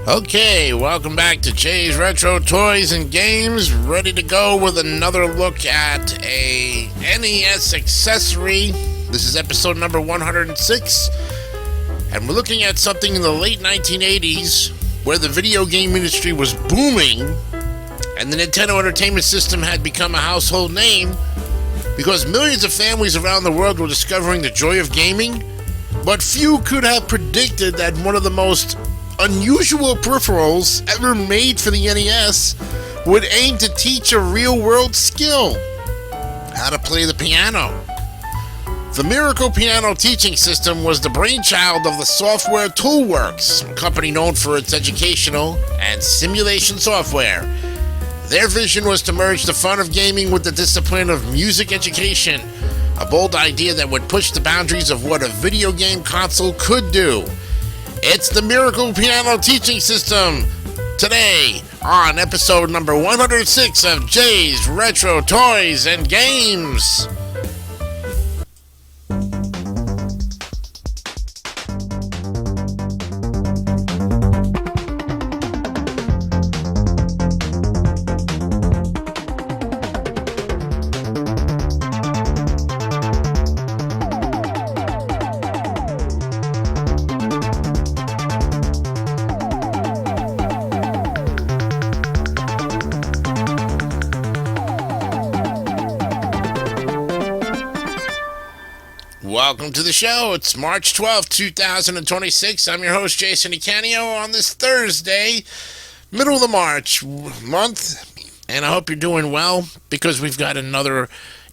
Okay, welcome back to Jay's Retro Toys and Games. Ready to go with another look at a NES accessory. This is episode number 106. And we're looking at something in the late 1980s where the video game industry was booming and the Nintendo Entertainment System had become a household name because millions of families around the world were discovering the joy of gaming. But few could have predicted that one of the most unusual peripherals ever made for the NES would aim to teach a real-world skill: how to play the piano. The Miracle Piano Teaching System was the brainchild of the Software Toolworks, a company known for its educational and simulation software. Their vision was to merge the fun of gaming with the discipline of music education, a bold idea that would push the boundaries of what a video game console could do. It's the Miracle Piano Teaching System, today on episode number 106 of Jay's Retro Toys and Games. Welcome to the show. It's March 12th, 2026. I'm your host, Jason Icanio, on this Thursday, middle of the March month, and I hope you're doing well because we've got another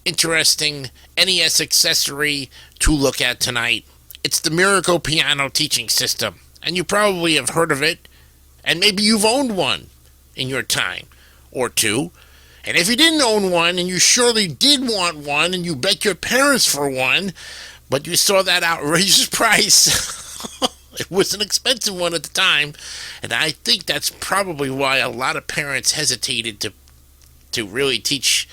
interesting NES accessory to look at tonight. It's the Miracle Piano Teaching System, and you probably have heard of it, and maybe you've owned one in your time, or two. And if you didn't own one, and you surely did want one, and you bet your parents for one, but you saw that outrageous price, it was an expensive one at the time, and I think that's probably why a lot of parents hesitated to really teach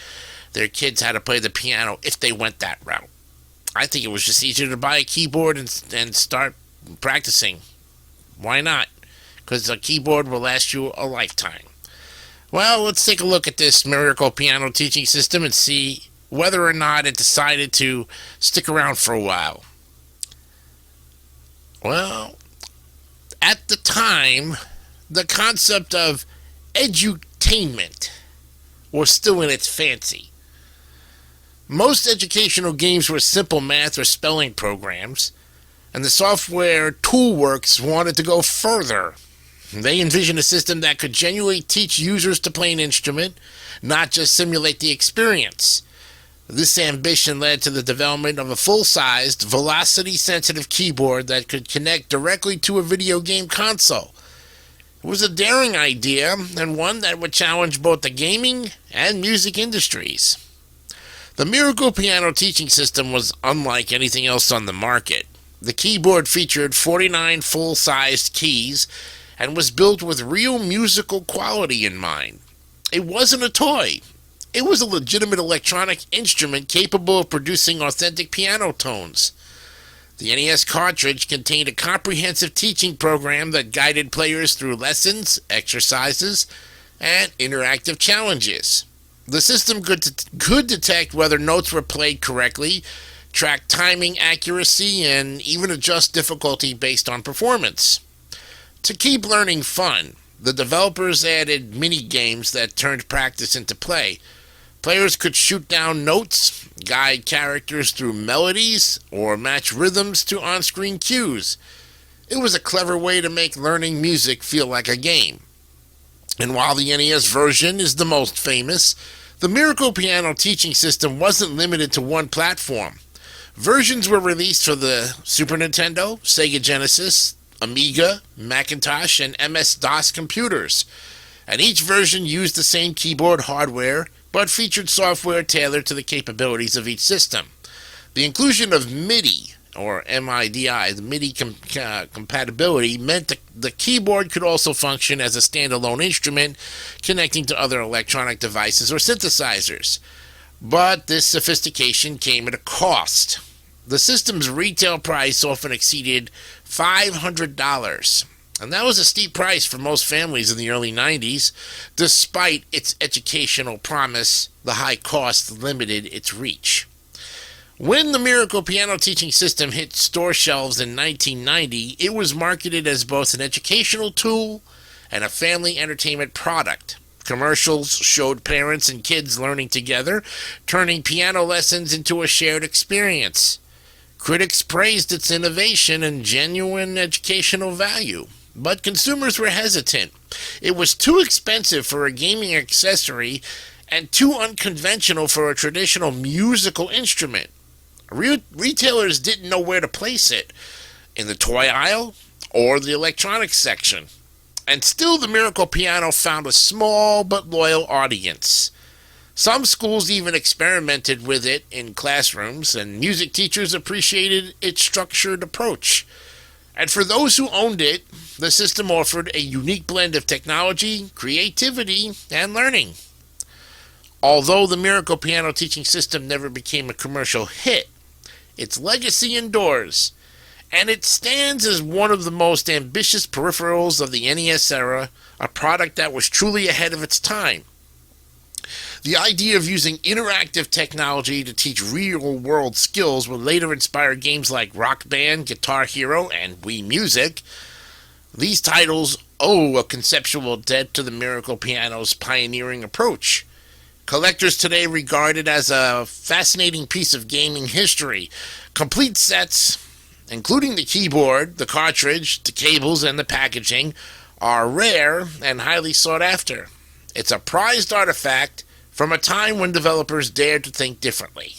their kids how to play the piano if they went that route. I think it was just easier to buy a keyboard and start practicing. Why not? Because a keyboard will last you a lifetime. Well, let's take a look at this Miracle Piano Teaching System and see whether or not it decided to stick around for a while. Well, at the time, the concept of edutainment was still in its fancy. Most educational games were simple math or spelling programs, and the Software Toolworks wanted to go further. They envisioned a system that could genuinely teach users to play an instrument, not just simulate the experience. This ambition led to the development of a full-sized, velocity-sensitive keyboard that could connect directly to a video game console. It was a daring idea, and one that would challenge both the gaming and music industries. The Miracle Piano Teaching System was unlike anything else on the market. The keyboard featured 49 full-sized keys and was built with real musical quality in mind. It wasn't a toy. It was a legitimate electronic instrument capable of producing authentic piano tones. The NES cartridge contained a comprehensive teaching program that guided players through lessons, exercises, and interactive challenges. The system could detect whether notes were played correctly, track timing accuracy, and even adjust difficulty based on performance. To keep learning fun, the developers added mini-games that turned practice into play. Players could shoot down notes, guide characters through melodies, or match rhythms to on-screen cues. It was a clever way to make learning music feel like a game. And while the NES version is the most famous, the Miracle Piano Teaching System wasn't limited to one platform. Versions were released for the Super Nintendo, Sega Genesis, Amiga, Macintosh, and MS-DOS computers, and each version used the same keyboard hardware but featured software tailored to the capabilities of each system. The inclusion of MIDI, or MIDI, the MIDI compatibility, meant that the keyboard could also function as a standalone instrument connecting to other electronic devices or synthesizers. But this sophistication came at a cost. The system's retail price often exceeded $500, And that was a steep price for most families in the early 90s. Despite its educational promise, the high cost limited its reach. When the Miracle Piano Teaching System hit store shelves in 1990, it was marketed as both an educational tool and a family entertainment product. Commercials showed parents and kids learning together, turning piano lessons into a shared experience. Critics praised its innovation and genuine educational value, but consumers were hesitant. It was too expensive for a gaming accessory and too unconventional for a traditional musical instrument. Retailers didn't know where to place it, in the toy aisle or the electronics section. And still, the Miracle Piano found a small but loyal audience. Some schools even experimented with it in classrooms, and music teachers appreciated its structured approach. And for those who owned it, the system offered a unique blend of technology, creativity, and learning. Although the Miracle Piano Teaching System never became a commercial hit, its legacy endures, and it stands as one of the most ambitious peripherals of the NES era, a product that was truly ahead of its time. The idea of using interactive technology to teach real-world skills would later inspire games like Rock Band, Guitar Hero, and Wii Music. These titles owe a conceptual debt to the Miracle Piano's pioneering approach. Collectors today regard it as a fascinating piece of gaming history. Complete sets, including the keyboard, the cartridge, the cables, and the packaging, are rare and highly sought after. It's a prized artifact from a time when developers dared to think differently.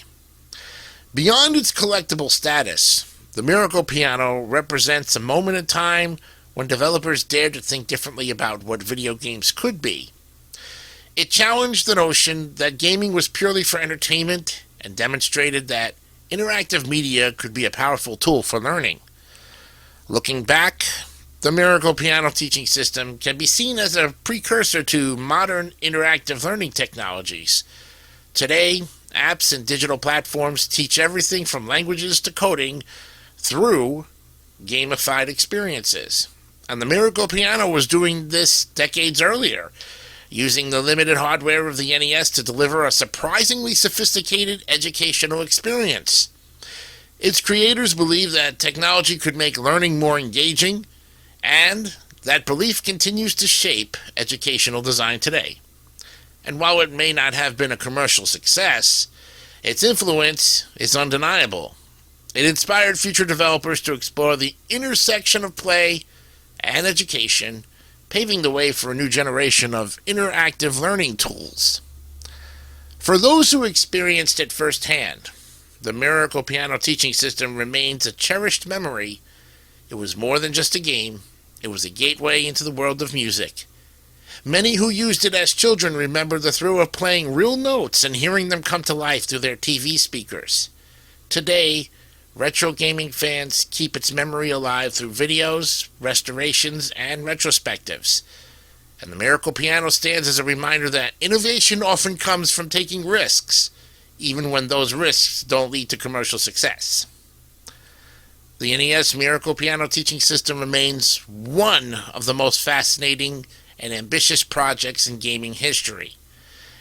Beyond its collectible status, the Miracle Piano represents a moment in time when developers dared to think differently about what video games could be. It challenged the notion that gaming was purely for entertainment and demonstrated that interactive media could be a powerful tool for learning. Looking back, the Miracle Piano Teaching System can be seen as a precursor to modern interactive learning technologies. Today, apps and digital platforms teach everything from languages to coding through gamified experiences. And the Miracle Piano was doing this decades earlier, using the limited hardware of the NES to deliver a surprisingly sophisticated educational experience. Its creators believed that technology could make learning more engaging, and that belief continues to shape educational design today. And while it may not have been a commercial success, its influence is undeniable. It inspired future developers to explore the intersection of play and education, paving the way for a new generation of interactive learning tools. For those who experienced it firsthand, the Miracle Piano Teaching System remains a cherished memory. It was more than just a game. It was a gateway into the world of music. Many who used it as children remember the thrill of playing real notes and hearing them come to life through their TV speakers. Today, retro gaming fans keep its memory alive through videos, restorations, and retrospectives. And the Miracle Piano stands as a reminder that innovation often comes from taking risks, even when those risks don't lead to commercial success. The NES Miracle Piano Teaching System remains one of the most fascinating and ambitious projects in gaming history.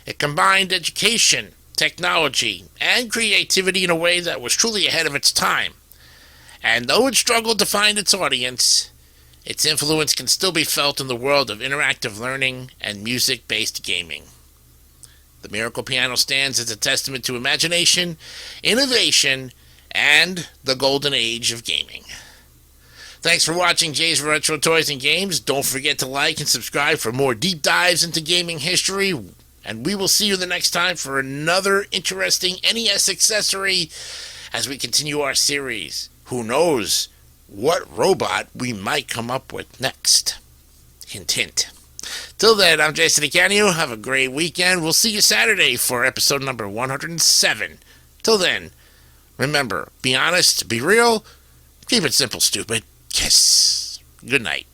It combined education, technology, and creativity in a way that was truly ahead of its time. And though it struggled to find its audience, its influence can still be felt in the world of interactive learning and music-based gaming. The Miracle Piano stands as a testament to imagination, innovation, and the golden age of gaming. Thanks for watching Jay's Retro Toys and Games. Don't forget to like and subscribe for more deep dives into gaming history. And we will see you the next time for another interesting NES accessory as we continue our series. Who knows what robot we might come up with next? Hint, hint. Till then, I'm Jason DeCanio. Have a great weekend. We'll see you Saturday for episode number 107. Till then, remember, be honest, be real, keep it simple, stupid. Kiss. Good night.